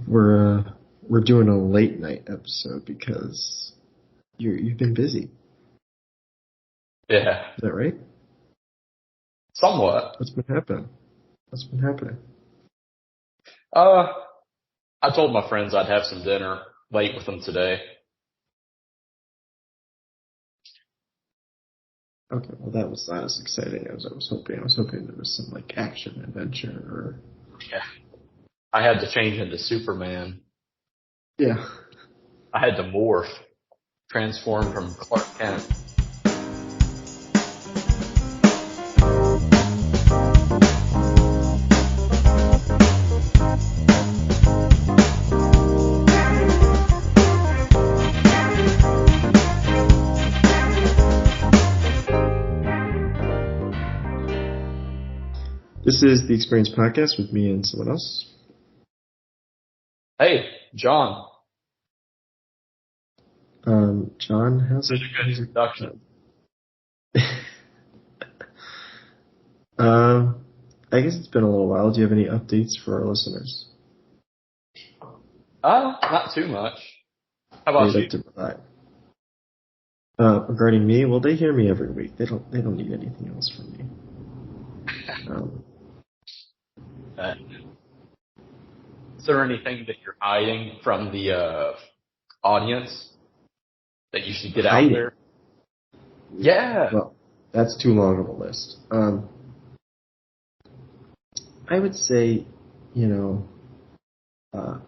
We're doing a late night episode because you've been busy. Yeah, Is that right? somewhat. What's been happening? What's been happening? Uh, I told my friends I'd have some dinner late with them today. Okay, well that was not as exciting as I was hoping. I was hoping there was some like action adventure or Yeah, I had to change into Superman. yeah. I had to morph, transform from Clark Kent. This is the Experience Podcast with me and someone else. Hey, John, John, how's such it? a good introduction. I guess it's been a little while. Do you have any updates for our listeners? Not too much. How They'd about you? like to provide. Regarding me, well, they hear me every week. They don't need anything else from me. Um, Uh, is there anything that you're hiding from the audience that you should get out hiding. there? Yeah. Well, that's too long of a list. I would say, you know, uh,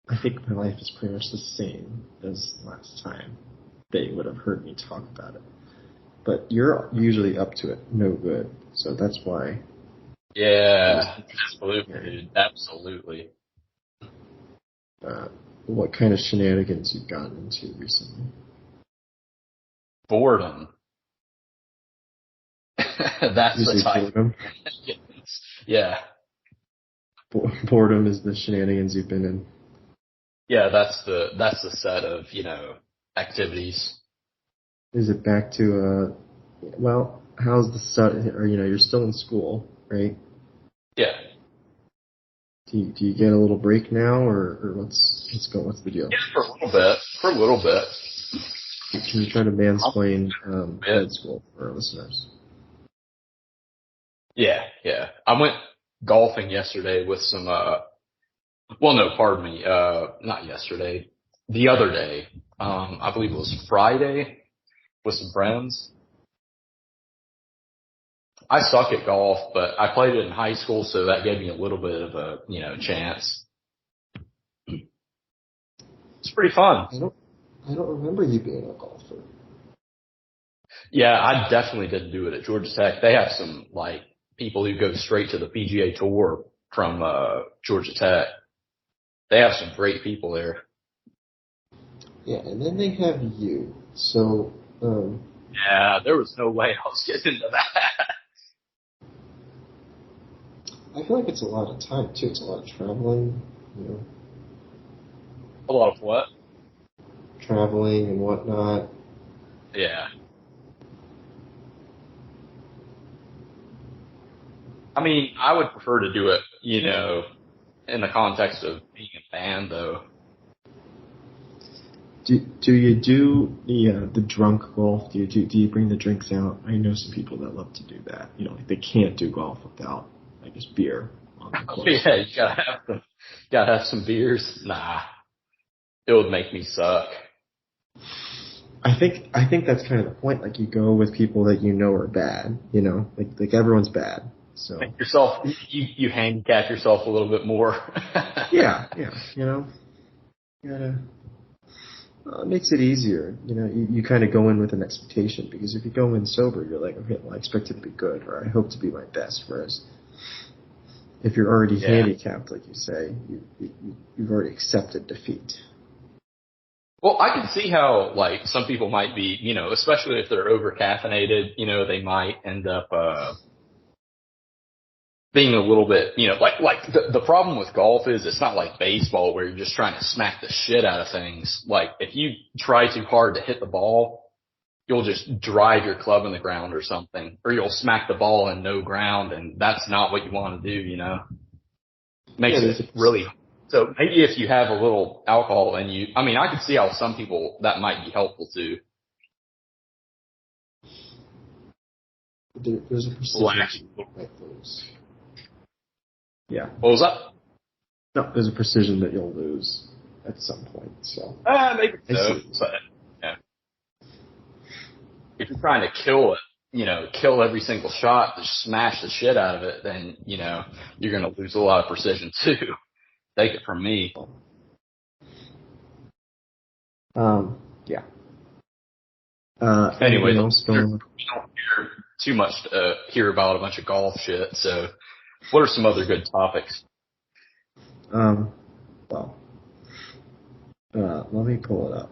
I think my life is pretty much the same as last time they would have heard me talk about it. But you're usually up to it no good, so that's why. Yeah, absolutely, dude. Absolutely. Uh, what kind of shenanigans you've gotten into recently? Boredom. That's the Usually type. boredom. Yeah. Boredom is the shenanigans you've been in. Yeah, that's the set of, activities. Is it back to well, how's the or you're still in school, right? Yeah. Do you get a little break now, or what's the deal? Yeah, for a little bit. For a little bit. Can you try to mansplain Yeah. med school for our listeners? Yeah, yeah. I went golfing yesterday with some well no, pardon me, not yesterday. The other day. I believe it was Friday with some friends. I suck at golf, but I played it in high school, so that gave me a little bit of a, chance. It's pretty fun. I don't remember you being a golfer. Yeah, I definitely didn't do it at Georgia Tech. They have some like people who go straight to the PGA Tour from Georgia Tech. They have some great people there. Yeah, and then they have you. So Yeah, there was no way I was getting into that. I feel like it's a lot of time too. It's a lot of traveling, A lot of what? traveling and whatnot. Yeah. I mean, I would prefer to do it, in the context of being a fan though. Do you do the drunk golf? Do you bring the drinks out? I know some people that love to do that. Like they can't do golf without, I guess, beer on the Oh, course. yeah, you gotta have some beers. Nah, it would make me suck. I think that's kind of the point. Like you go with people that you know are bad. Like everyone's bad. So Make yourself, you handicap yourself a little bit more. yeah. You gotta. It makes it easier. You kind of go in with an expectation because if you go in sober, you're like, okay, well, I expect it to be good, or I hope to be my best. Whereas if you're already Yeah. handicapped, like you say, you've already accepted defeat. Well, I can see how, like, some people might be, especially if they're over caffeinated, they might end up, being a little bit, like the problem with golf is it's not like baseball where you're just trying to smack the shit out of things. Like, if you try too hard to hit the ball, you'll just drive your club in the ground or something, or you'll smack the ball in no ground, and that's not what you want to do, you know? Makes it really, so maybe if you have a little alcohol and I mean, I could see how some people that might be helpful to. There's a precision that you'll lose. Yeah. What was that? No, there's a precision that you'll lose at some point, so. Maybe so, but, yeah. If you're trying to kill it, kill every single shot, just smash the shit out of it, then, you're going to lose a lot of precision too. Take it from me. Yeah. Anyway, we else don't hear too much hear about a bunch of golf shit, so what are some other good topics? Let me pull it up.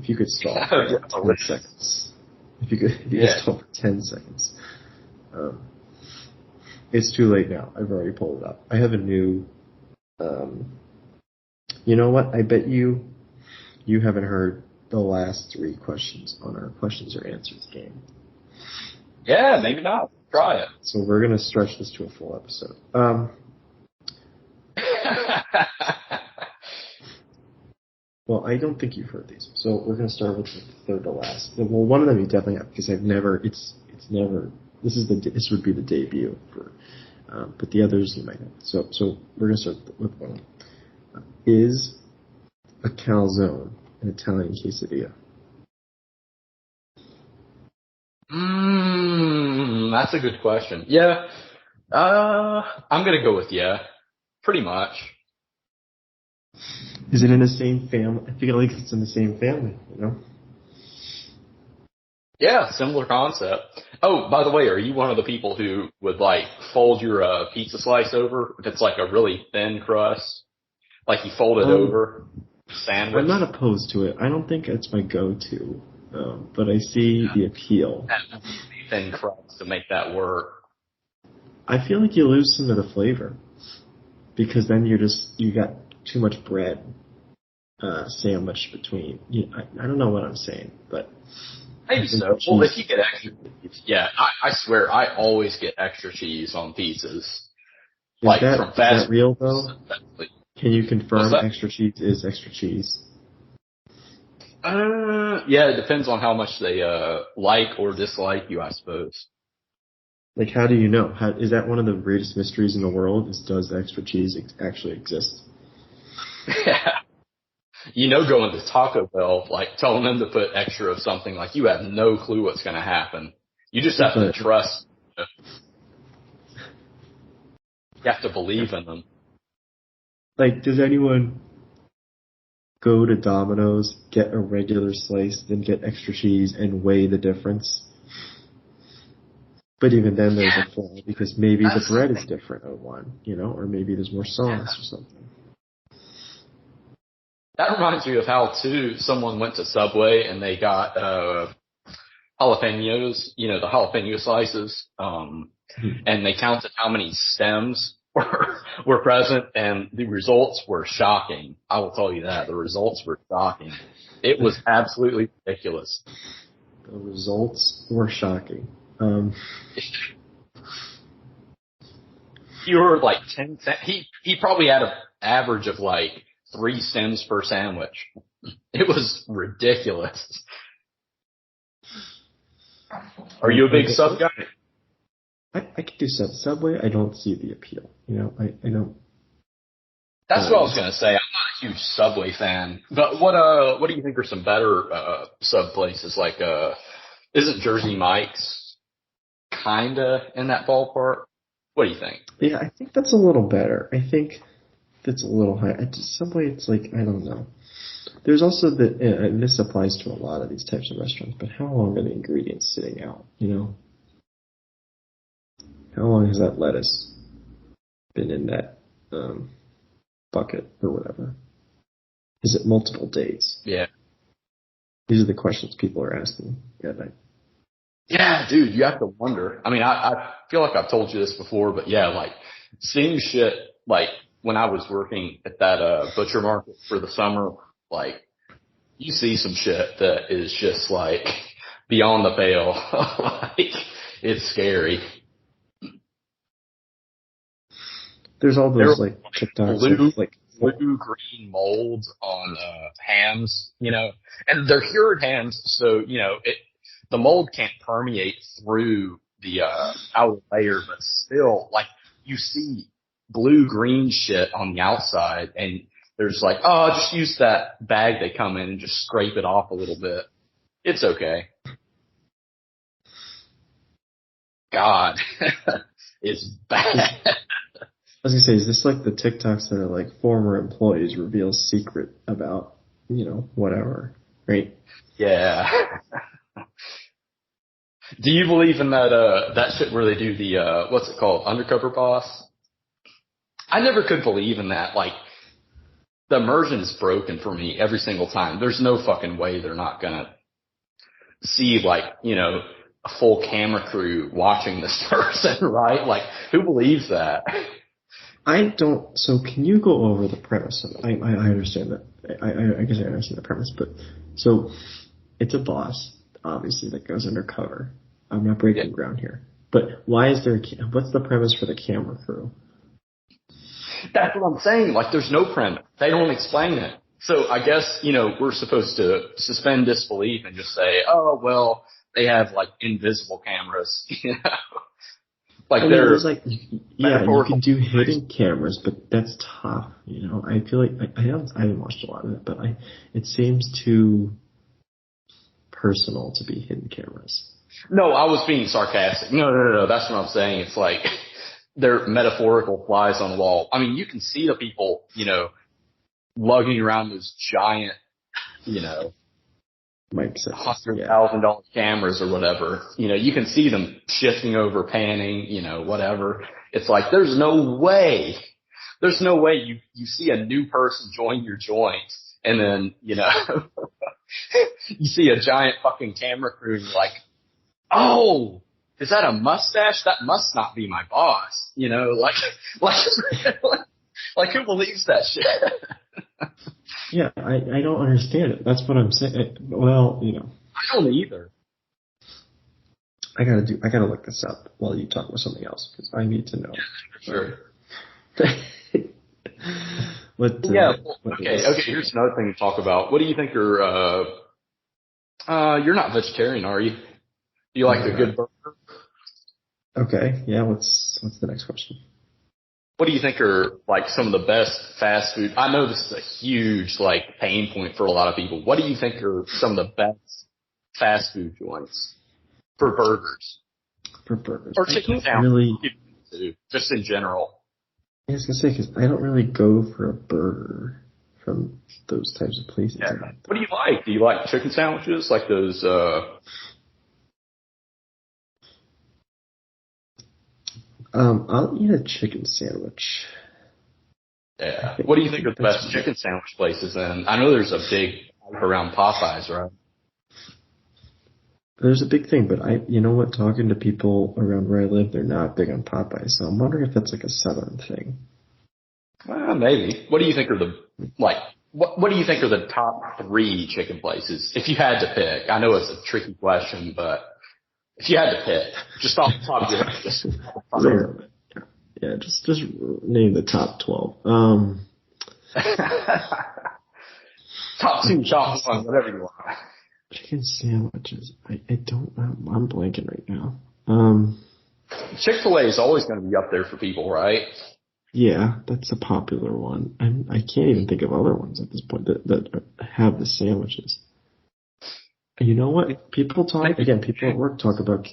If you could stall for 10 seconds. If you could stall for 10 seconds. It's too late now. I've already pulled it up. I have a new, you know what? I bet you haven't heard the last 3 questions on our questions or answers game. Yeah, maybe not. Try it. So we're going to stretch this to a full episode. Well, I don't think you've heard these. So we're going to start with the third to last. Well, one of them you definitely have because this would be the debut for, but the others you might have. So we're going to start with one. Is a calzone an Italian quesadilla? That's a good question. Yeah. I'm going to go with yeah. Pretty much. Is it in the same family? I feel like it's in the same family, Yeah, similar concept. Oh, by the way, are you one of the people who would fold your pizza slice over if it's a really thin crust? Like you fold it over sandwich? I'm not opposed to it. I don't think it's my go-to, but I see the appeal. Thin crust to make that work. I feel like you lose some of the flavor because then you got too much bread sandwiched between. I don't know what I'm saying, but maybe so. Well, if you get extra cheese, yeah, I swear I always get extra cheese on pizzas. Is that real though? Exactly. Can you confirm extra cheese is extra cheese? Yeah, it depends on how much they like or dislike you, I suppose. How do you know? Is that one of the greatest mysteries in the world? Does extra cheese actually exist? Yeah. Going to Taco Bell, telling them to put extra of something, you have no clue what's going to happen. You just have to trust. You have to believe in them. Does anyone go to Domino's, get a regular slice, then get extra cheese, and weigh the difference? But even then, there's a flaw because maybe the bread is different on one, or maybe there's more sauce or something. That reminds me of how, too, someone went to Subway and they got jalapenos, the jalapeno slices, and they counted how many stems were present, and the results were shocking. I will tell you that. The results were shocking. It was absolutely ridiculous. The results were shocking. You were 10 cents. He probably had an average of 3 stems per sandwich. It was ridiculous. Are you a big sub guy? I could do Subway. I don't see the appeal. I don't. That's what I was gonna say. I'm not a huge Subway fan. But what do you think are some better sub places? Isn't Jersey Mike's kinda in that ballpark? What do you think? Yeah, I think that's a little better. I think that's a little higher. Subway, it's I don't know. There's also and this applies to a lot of these types of restaurants, but how long are the ingredients sitting out, How long has that lettuce been in that bucket or whatever? Is it multiple days? Yeah. These are the questions people are asking. Yeah, dude, you have to wonder. I mean, I feel like I've told you this before, but yeah, seeing shit, when I was working at that butcher market for the summer, you see some shit that is just like beyond the pale. Like, it's scary. There's all There those were like TikToks blue, of like green molds on hams, and they're cured hams, so the mold can't permeate through the outer layer, but still, like, you see blue green shit on the outside, and there's like, oh, just use that bag they come in and just scrape it off a little bit. It's okay. God, it's bad. I was gonna say, is this like the TikToks that are like former employees reveal secret about, whatever, right? Yeah. Do you believe in that shit where they do the, what's it called? Undercover Boss? I never could believe in that. Like, the immersion is broken for me every single time. There's no fucking way they're not gonna see, like, a full camera crew watching this person, right? Like, who believes that? I don't. So can you go over the premise? I understand that. I guess I understand the premise, but so it's a boss, obviously, that goes undercover. I'm not breaking ground here, but why is there? What's the premise for the camera crew? That's what I'm saying. Like, there's no premise. They don't explain it. So I guess we're supposed to suspend disbelief and just say, oh well, they have like invisible cameras, Like, there's like, yeah, you can do hidden cameras, but that's tough. I feel like I haven't watched a lot of it, but it seems too personal to be hidden cameras. No, I was being sarcastic. No. That's what I'm saying. It's like they're metaphorical flies on the wall. I mean, you can see the people, lugging around those giant, $100,000 cameras or whatever. You can see them shifting over, panning, whatever. It's like, there's no way you see a new person join your joint and then, you see a giant fucking camera crew and you're like, oh, is that a mustache? That must not be my boss. Like who believes that shit? Yeah, I don't understand it. That's what I'm saying. Well, I don't either. I gotta look this up while you talk about something else because I need to know. Sure. Okay. Here's another thing to talk about. What do you think are? You're not vegetarian, are you? Do you like a good burger? Okay. Yeah. What's the next question? What do you think are like some of the best fast food? I know this is a huge like pain point for a lot of people. What do you think are some of the best fast food joints for burgers? For burgers, or chicken sandwiches, just in general. I was gonna say because I don't really go for a burger from those types of places. Yeah. What do you like? Do you like chicken sandwiches, like those? I'll eat a chicken sandwich. Yeah. What do you think are the best chicken sandwich places then? I know there's a big around Popeyes, right? There's a big thing, but talking to people around where I live, they're not big on Popeyes, so I'm wondering if that's like a Southern thing. Well, maybe. What do you think are what do you think are the top 3 chicken places? If you had to pick, I know it's a tricky question, but if you had to pick, just off the top of your head, just name the top 12. Top 2, top 1, whatever you want. Chicken sandwiches. I'm blanking right now. Chick-fil-A is always going to be up there for people, right? Yeah, that's a popular one. I can't even think of other ones at this point that have the sandwiches. You know what? People at work talk about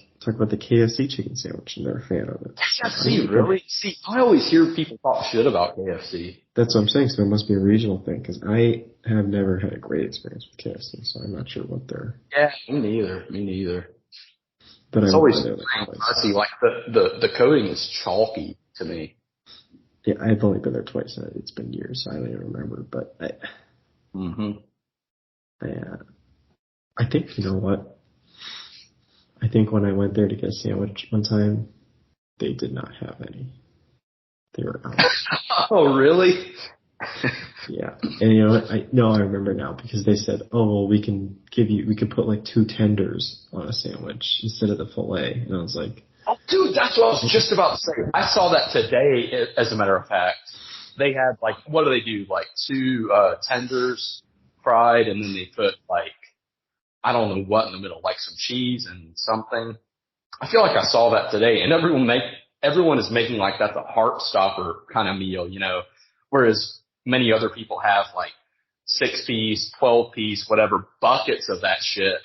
the KFC chicken sandwich, and they're a fan of it. KFC, really? See, I always hear people talk shit about KFC. That's what I'm saying. So it must be a regional thing because I have never had a great experience with KFC, so I'm not sure what they're. Yeah, me neither. But it's always messy. Like the coating is chalky to me. Yeah, I've only been there twice, and it's been years, so I don't even remember. But I think, you know what? I think when I went there to get a sandwich one time, they did not have any. They were out. Oh, really? Yeah, and you know what? I remember now because they said, "Oh, well, we can put like 2 tenders on a sandwich instead of the fillet," and I was like, Oh, dude, that's what I was just about to say. I saw that today, as a matter of fact. They had, like, what do they do? Like, 2 tenders fried, and then they put, like, I don't know what in the middle, like some cheese and something. I feel like I saw that today, and everyone is making like that the heart stopper kind of meal, whereas many other people have like 6-piece, 12-piece, whatever buckets of that shit.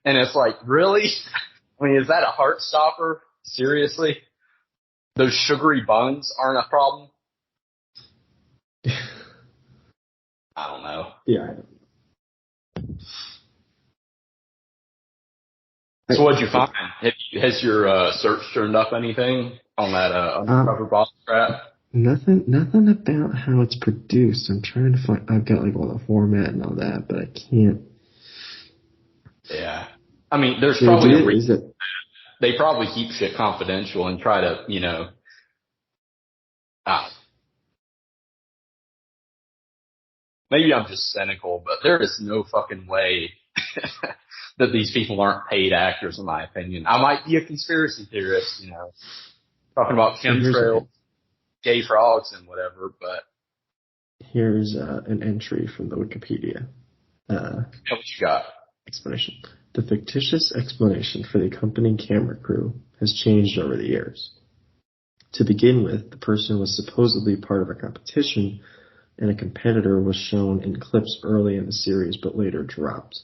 And it's like, really? I mean, is that a heart stopper? Seriously? Those sugary buns aren't a problem? I don't know. "Yeah." So what'd you find? Has your search turned up anything on that undercover boss crap? Nothing about how it's produced. I'm trying to find. I've got like all the format and all that, but I can't. Yeah. I mean, there's probably a reason. Is it? They probably keep shit confidential and try to, maybe I'm just cynical, but there is no fucking way that these people aren't paid actors, in my opinion. I might be a conspiracy theorist, talking about chemtrails, gay frogs, and whatever, but. Here's an entry from the Wikipedia. What you got? Explanation. The fictitious explanation for the accompanying camera crew has changed over the years. To begin with, the person was supposedly part of a competition, and a competitor was shown in clips early in the series but later dropped.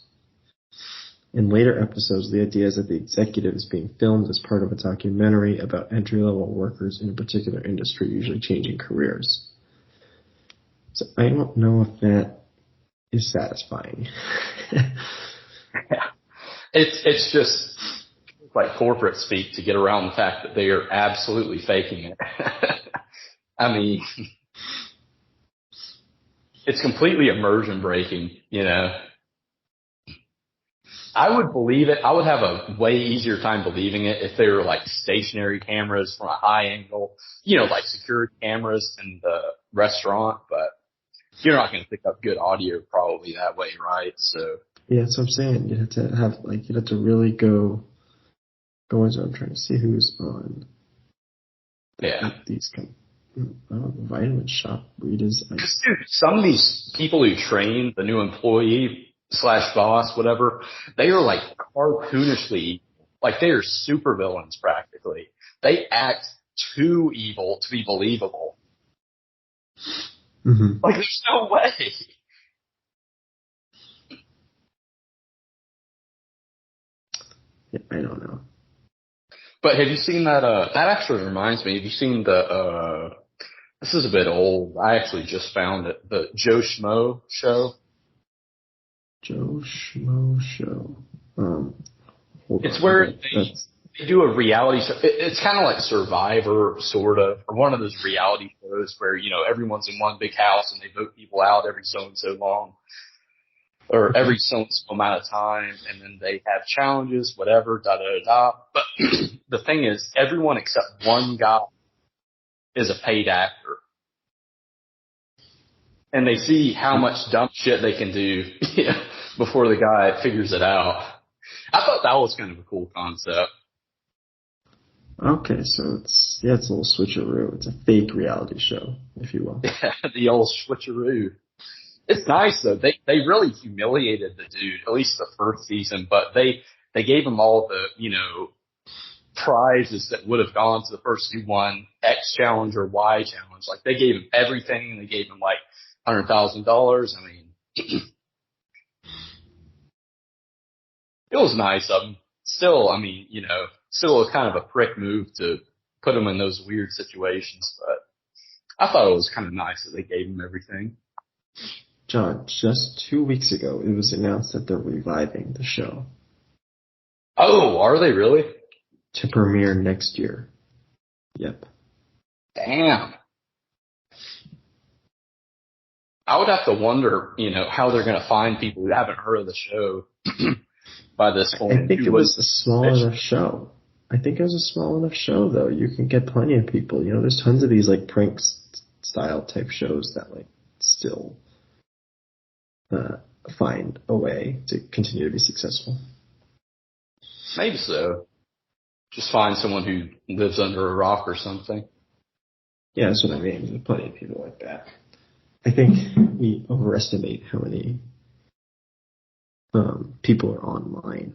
In later episodes, the idea is that the executive is being filmed as part of a documentary about entry-level workers in a particular industry, usually changing careers. So I don't know if that is satisfying. Yeah. It's just like corporate speak to get around the fact that they are absolutely faking it. I mean, it's completely immersion breaking, I would believe it. I would have a way easier time believing it if they were like stationary cameras from a high angle, like security cameras in the restaurant, but you're not going to pick up good audio probably that way, right? So. Yeah, that's what I'm saying. You'd have to really go into. I'm trying to see who's on. These Vitamin Shop readers. Dude, some of these people who train the new employee / boss, whatever, they are like cartoonishly, like they are super villains practically. They act too evil to be believable. Mm-hmm. Like there's no way. Yeah, I don't know. But have you seen that, that actually reminds me, have you seen this is a bit old, I actually just found it, the Joe Schmo show? Joe Schmo show. It's where they do a reality show. It's kind of like Survivor, sort of, or one of those reality shows where, everyone's in one big house and they vote people out every so and so long. Or every so amount of time, and then they have challenges, whatever, da-da-da-da. But the thing is, everyone except one guy is a paid actor. And they see how much dumb shit they can do before the guy figures it out. I thought that was kind of a cool concept. Okay, so it's a little switcheroo. It's a fake reality show, if you will. Yeah, the old switcheroo. It's nice though. They really humiliated the dude, at least the first season, but they gave him all the, prizes that would have gone to the person who won X challenge or Y challenge. Like they gave him everything. They gave him like $100,000. I mean, it was nice of them. Still, I mean, still kind of a prick move to put him in those weird situations, but I thought it was kind of nice that they gave him everything. John, just 2 weeks ago, it was announced that they're reviving the show. Oh, are they really? To premiere next year. Yep. Damn. I would have to wonder, how they're going to find people who haven't heard of the show by this point. I think it was a small enough show. I think it was a small enough show, though. You can get plenty of people. There's tons of these, like, prank style type shows that, like, still find a way to continue to be successful. Maybe so. Just find someone who lives under a rock or something. Yeah, that's what I mean. There's plenty of people like that. I think we overestimate how many people are online.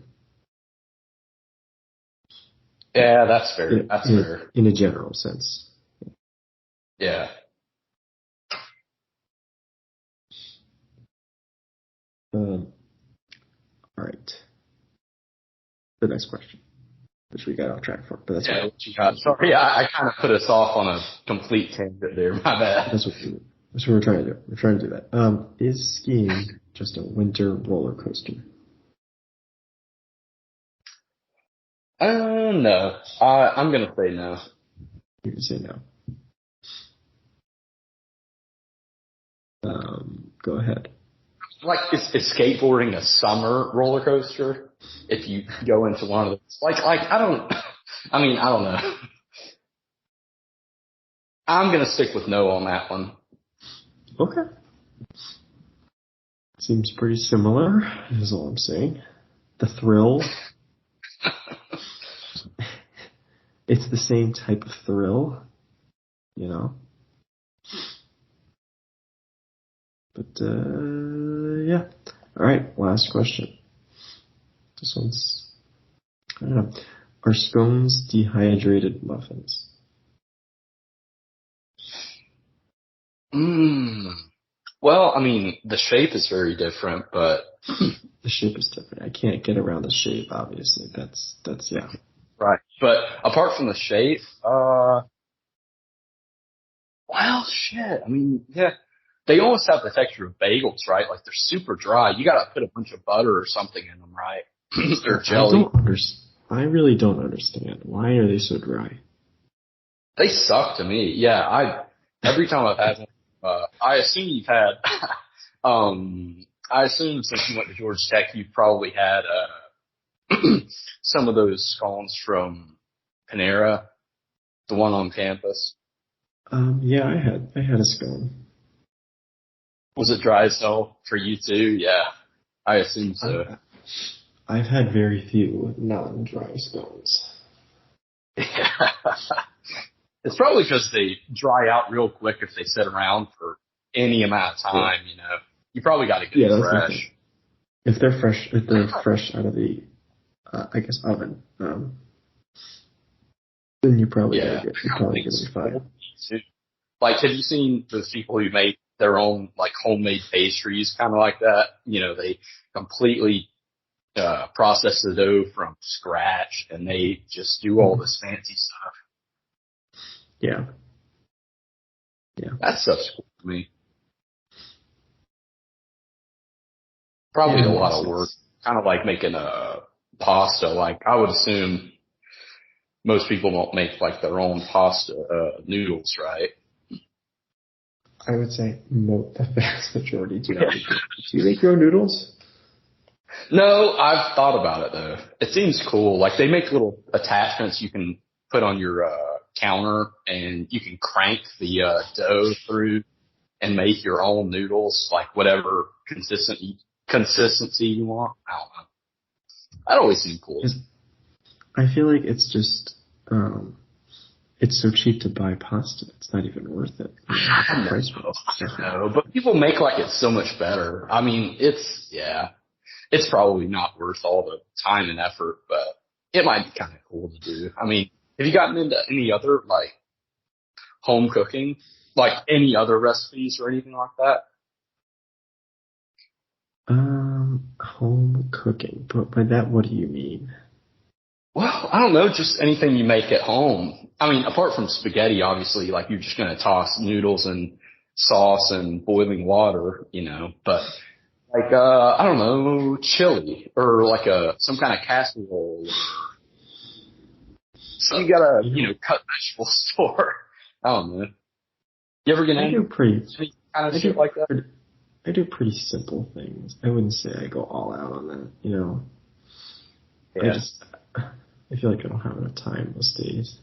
Yeah, that's fair. That's fair. In a general sense. Yeah. All right. The next question, which we got off track for, but that's what you got. Sorry, I kind of put us off on a complete tangent there. My bad. That's what we're trying to do. We're trying to do that. Is skiing just a winter roller coaster? No. I'm gonna say no. You can say no. Go ahead. Like, is skateboarding a summer roller coaster? If you go into one of those, I don't know. I'm gonna stick with no on that one. Okay. Seems pretty similar, is all I'm saying. The thrill. It's the same type of thrill, you know? But, yeah. Alright, last question. This one's, I don't know. Are scones dehydrated muffins? Well, I mean, the shape is very different, but the shape is different. I can't get around the shape, obviously. That's yeah. Right. But apart from the shape, well, shit. I mean, yeah. They almost have the texture of bagels, right? Like, they're super dry. You gotta put a bunch of butter or something in them, right? Or jelly. I really don't understand. Why are they so dry? They suck to me. Yeah, every time I've had one, I assume you've had, I assume since you went to Georgia Tech, you've probably had, some of those scones from Panera, the one on campus. Yeah, I had a scone. Was it dry as hell for you too? Yeah, I assume so. I've had very few non-dry scones. Yeah. It's probably because they dry out real quick if they sit around for any amount of time, you know. You probably got to get them fresh. If they're fresh out of the, I guess, oven, then you're probably gonna be fine. Like, have you seen those people who make their own, like, homemade pastries, kind of like that? You know, they completely process the dough from scratch, and they just do all this fancy stuff. Yeah. Yeah. That stuff's cool to me. Probably a lot of work. Kind of like making a pasta. Like, I would assume most people don't make, like, their own pasta noodles, right? I would say the vast majority do not. Do you make your own noodles? No, I've thought about it, though. It seems cool. Like, they make little attachments you can put on your counter, and you can crank the dough through and make your own noodles, like whatever consistency you want. I don't know. That always seemed cool. I feel like it's just, it's so cheap to buy pasta. It's not even worth it. I know, but people make like it's so much better. I mean, it's probably not worth all the time and effort, but it might be kind of cool to do. I mean, have you gotten into any other, like, home cooking? Like, any other recipes or anything like that? Home cooking. But by that, what do you mean? Well, I don't know, just anything you make at home. I mean, apart from spaghetti, obviously, like, you're just going to toss noodles and sauce and boiling water, you know, but, like, I don't know, chili, or like some kind of casserole, so you gotta, cut vegetables for. I don't know. You ever get any kind of shit like that? I do pretty simple things. I wouldn't say I go all out on that, you know. Yeah. I feel like I don't have enough time most days.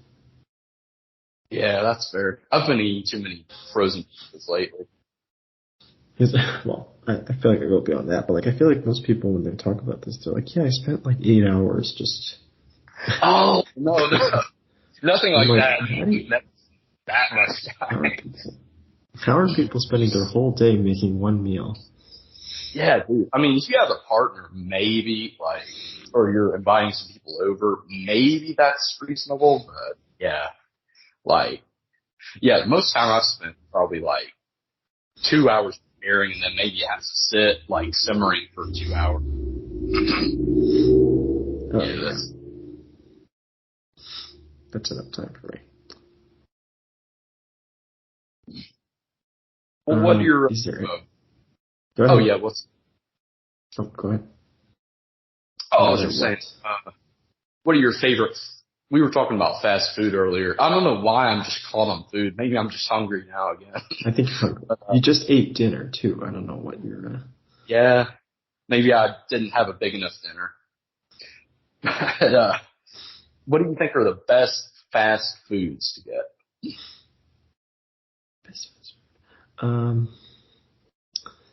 Yeah, that's fair. I've been eating too many frozen pizzas lately. Well, I feel like I go beyond that, but like I feel like most people when they talk about this, they're like, yeah, I spent like 8 hours just. Oh no, nothing I'm like like, that. how do you, That much how are time. people, how are people spending their whole day making one meal? Yeah, dude. I mean, if you have a partner, maybe like, or you're inviting some people over, maybe that's reasonable. But yeah, like, yeah, the most time I've spent probably like 2 hours preparing, and then maybe you have to sit like simmering for 2 hours. Oh Yeah, yeah, that's enough time for me. well, what are your? Is there? Go Oh ahead. yeah, what's? Oh, go ahead. Oh, I What was just saying. what? What are your favorites? We were talking about fast food earlier. I don't know why I'm just caught on food. Maybe I'm just hungry now again. I think you're hungry. But, You just ate dinner too. I don't know what you're. yeah, maybe I didn't have a big enough dinner. But, what do you think are the best fast foods to get? Um,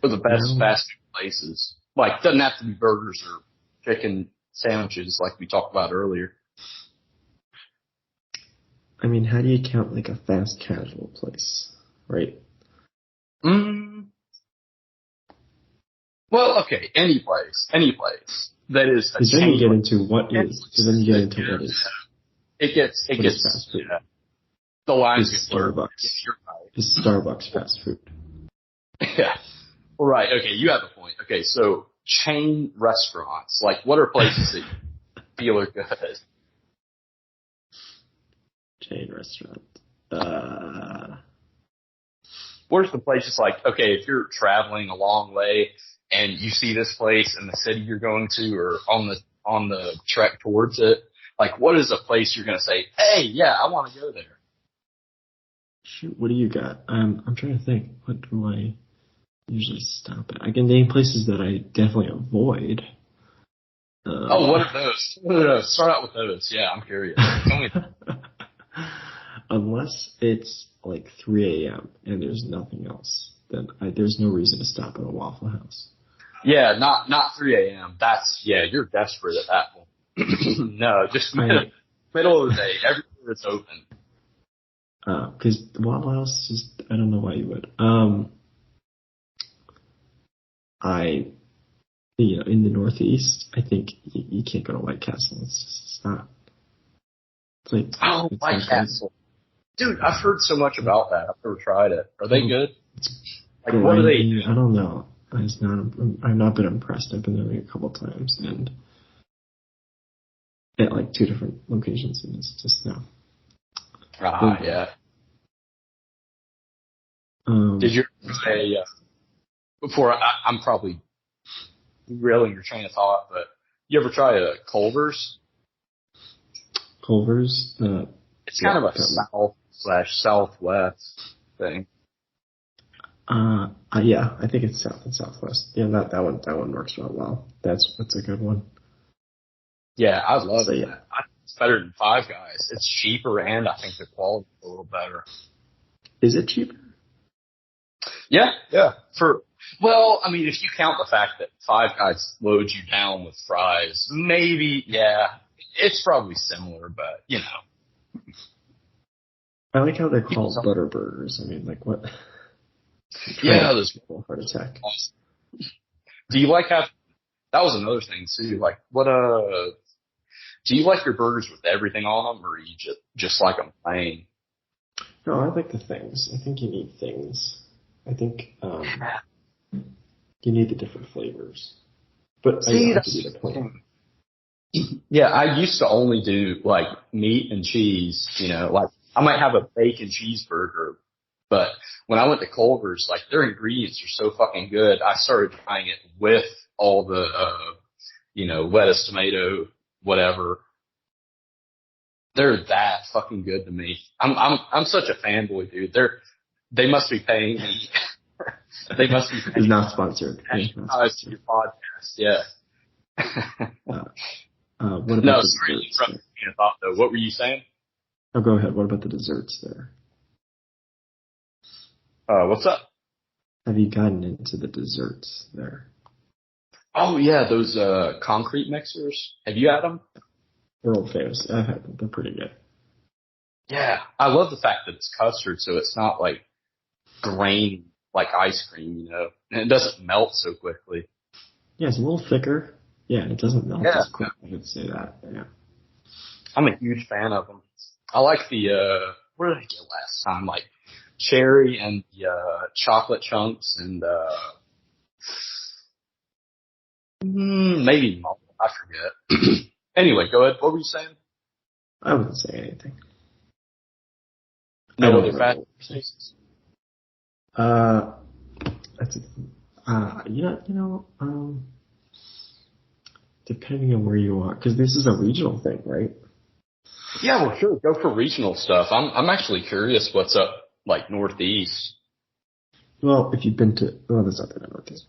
Or the best well, fast food places? Like, doesn't have to be burgers or chicken sandwiches like we talked about earlier. I mean, how do you count like a fast casual place, right? Mm, well, okay, any place that is a Because then you chain. get into what Any is. Because then you get that into what is. it gets What is fast food? yeah, the lines Is get blurred. Yeah, Starbucks. you're right. Is Starbucks fast food? Yeah. Right. Okay. You have a point. Okay. So chain restaurants, like what are places that you feel are good? Chain restaurant. Where's the places like, okay, if you're traveling a long way and you see this place in the city you're going to or on the trek towards it, like what is a place you're going to say, hey, yeah, I want to go there? Shoot, what do you got? I'm trying to think. What do I usually stop at? I can name places that I definitely avoid. Oh, what are those? No, start out with those. Yeah, I'm curious. Tell me. Unless it's like 3 a.m. and there's nothing else, then there's no reason to stop at a Waffle House. Yeah, not 3 a.m. Yeah, you're desperate at that point. No, just middle of the day, everywhere is open. Because Waffle House, just I don't know why you would. In the Northeast, I think you can't go to White Castle. It's not. It's like Oh, it's White not Castle. Dude, I've heard so much about that. I've never tried it. Are they good? Like, good. what are they? I don't know. I've not been impressed. I've been there a couple times and at like 2 different locations, and it's just no. Yeah. Um, Did you say before? I'm probably derailing your train of thought, but you ever try a Culver's? Culver's? It's kind of a south/southwest thing. Yeah, I think it's south and southwest. Yeah, that one works real well. That's a good one. Yeah, I love it. Yeah. It's better than Five Guys. It's cheaper, and I think the quality is a little better. Is it cheaper? Yeah. Well, I mean, if you count the fact that Five Guys loads you down with fries, maybe, yeah, it's probably similar, but you know. I like how they're called butter burgers. I mean, like what? Yeah, there's a heart attack. Do you like that was another thing too. Like, do you like your burgers with everything on them, or you just like them plain? No, I like the things. I think you need things. I think you need the different flavors. But see, that's the point. Yeah, I used to only do like meat and cheese. You know, like I might have a bacon cheeseburger, but when I went to Culver's, like their ingredients are so fucking good. I started trying it with all the, lettuce, tomato, whatever. They're that fucking good to me. I'm such a fanboy, dude. They must be paying me. They must be paying It's not sponsored. Your podcast, yeah. What about No, the sorry, desserts? you thought though. What were you saying? Oh, go ahead. What about the desserts there? What's up? Have you gotten into the desserts there? Oh yeah, those concrete mixers. Have you had them? They're old famous. I've had them. They're pretty good. Yeah, I love the fact that it's custard, so it's not like grain like ice cream, and it doesn't melt so quickly. Yeah, it's a little thicker. Yeah, and it doesn't melt Yeah, as quick. I would say that. Yeah. I'm a huge fan of them. I like the what did I get last time? Like cherry and the chocolate chunks and maybe malt. I forget. Anyway, go ahead. What were you saying? I wouldn't say anything. I No don't other remember fast what we're saying. places? That's depending on where you are, because this is a regional thing, right? Yeah, well, sure. Go for regional stuff. I'm actually curious what's up like northeast. Well, if you've been to, well, there's nothing about this.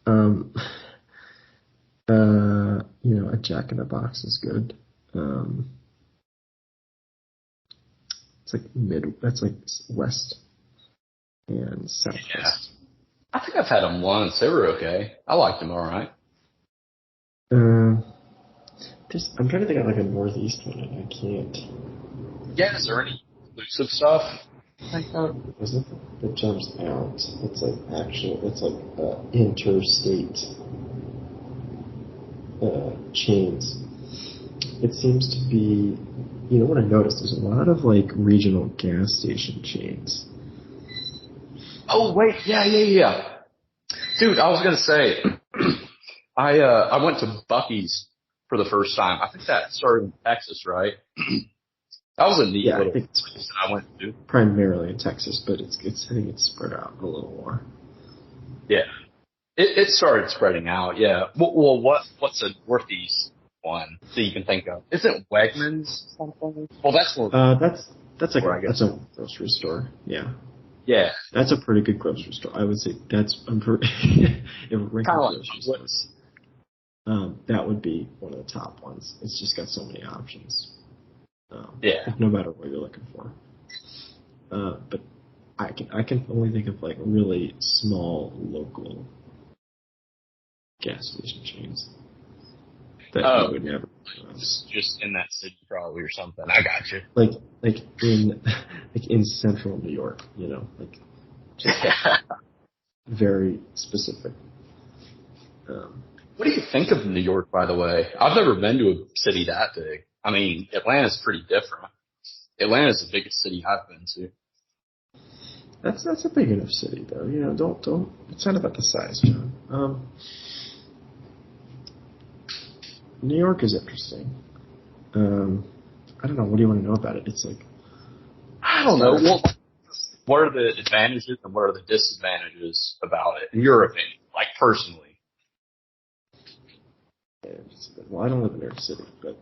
A Jack in the Box is good. It's like that's like west and southwest. Yeah, I think I've had them once. They were okay. I liked them all right. I'm trying to think of like a northeast one, and I can't. Yeah, is there any exclusive stuff? Was it that jumps out? It's like it's like interstate chains. It seems to be, what I noticed, there's a lot of like regional gas station chains. Oh wait, yeah. Dude, I was gonna say, I went to Buc-ee's for the first time. I think that started in Texas, right? That was a neat Yeah, little I think it's place that I went to. primarily in Texas, but I think it's spread out a little more. Yeah, it started spreading out. Yeah. Well, what's a northeast one that you can think of? Isn't Wegmans something? Well, that's more. That's a grocery store. Yeah. Yeah. That's a pretty good grocery store. I would say if we're ranking grocery stores, that would be one of the top ones. It's just got so many options. No matter what you're looking for. But I can only think of like really small local gas station chains that you would never. Just in that city probably or something. I got you. Like in central New York, just very specific. What do you think of New York, by the way? I've never been to a city that big. I mean, Atlanta's pretty different. Atlanta's the biggest city I've been to. That's a big enough city, though. Don't. It's not about the size, John. New York is interesting. I don't know. What do you want to know about it? It's like, I don't know. Well, what are the advantages and what are the disadvantages about it, in your opinion, like personally? Well, I don't live in New York City, but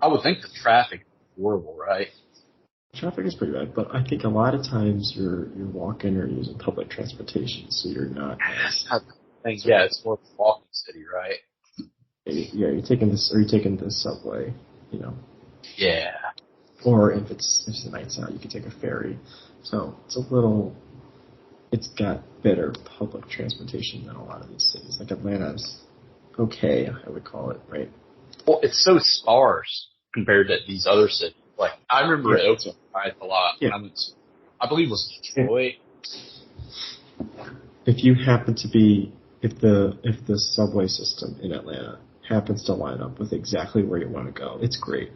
I would think the traffic is horrible, right? Traffic is pretty bad, but I think a lot of times you're walking or using public transportation, so you're not. Yeah, it's more of a walking city, right? Yeah, you're taking the subway, Yeah. Or if it's the nights out, you can take a ferry. So it's got better public transportation than a lot of these cities. Like Atlanta's okay, I would call it, right? Well, it's so sparse compared to these other cities. Like, I remember it opened a lot. Yeah. I believe it was Detroit. If you happen to be, if the subway system in Atlanta happens to line up with exactly where you want to go, it's great.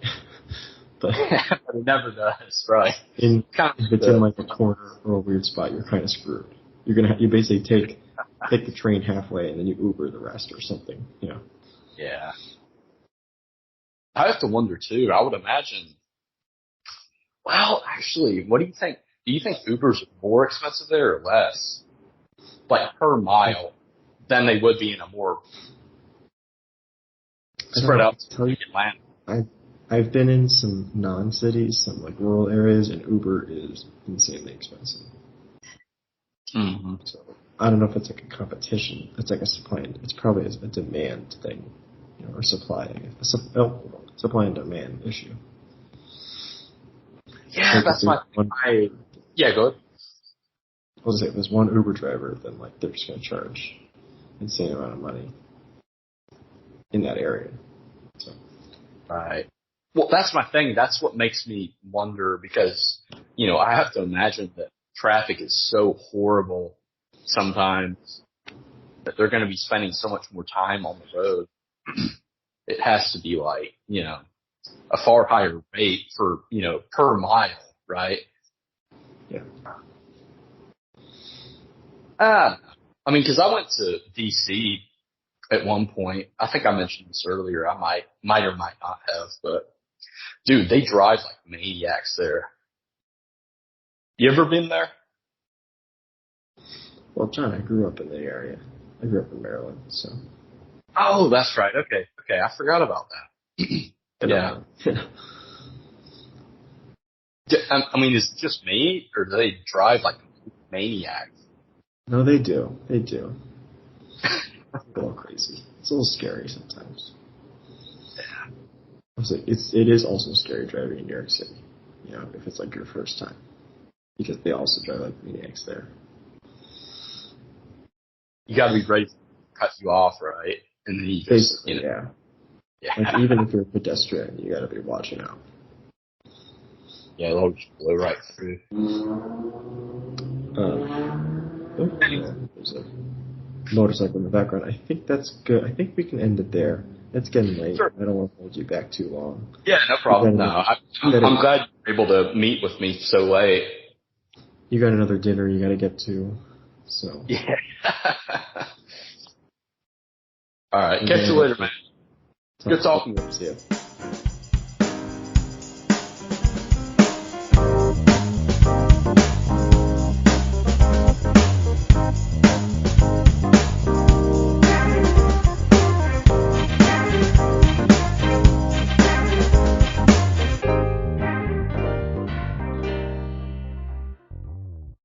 But it never does, right? If it's in like a corner or a weird spot, you're kind of screwed. You basically take the train halfway and then you Uber the rest or something, Yeah. I have to wonder too. I would imagine. Well, actually, what do you think? Do you think Ubers are more expensive there or less, like per mile, than they would be in a more spread out city like Atlanta? I've been in some non-cities, some like rural areas, and Uber is insanely expensive. Mm-hmm. So I don't know if it's like a competition. It's like a supply. It's probably a demand thing, or supply and demand issue. Yeah, that's my. Yeah, go ahead. let's say if there's one Uber driver, then like they're just going to charge insane amount of money in that area. So. Right. Well, that's my thing. That's what makes me wonder because, I have to imagine that traffic is so horrible sometimes that they're going to be spending so much more time on the road. It has to be like, a far higher rate for, per mile, right? Yeah. I mean, cause I went to DC at one point. I think I mentioned this earlier. I might or might not have, but dude, they drive like maniacs there. You ever been there? Well, John, I grew up in the area. I grew up in Maryland, so. Oh, that's right. Okay. I forgot about that. Yeah. I mean, is it just me, or do they drive like maniacs? No, they do. They do. It's a little crazy. It's a little scary sometimes. Yeah. It is also scary driving in New York City, if it's like your first time. Because they also drive like maniacs there. You gotta be ready to cut you off, right? And then you just, yeah. Like even if you're a pedestrian, you gotta be watching out. Yeah, they'll just blow right through. There's a motorcycle in the background. I think that's good. I think we can end it there. It's getting late. Sure. I don't want to hold you back too long. Yeah, no problem. No, I'm glad you're able to meet with me so late. You got another dinner you got to get to, so. Yeah. All right. Catch you later, man. Good talking with you.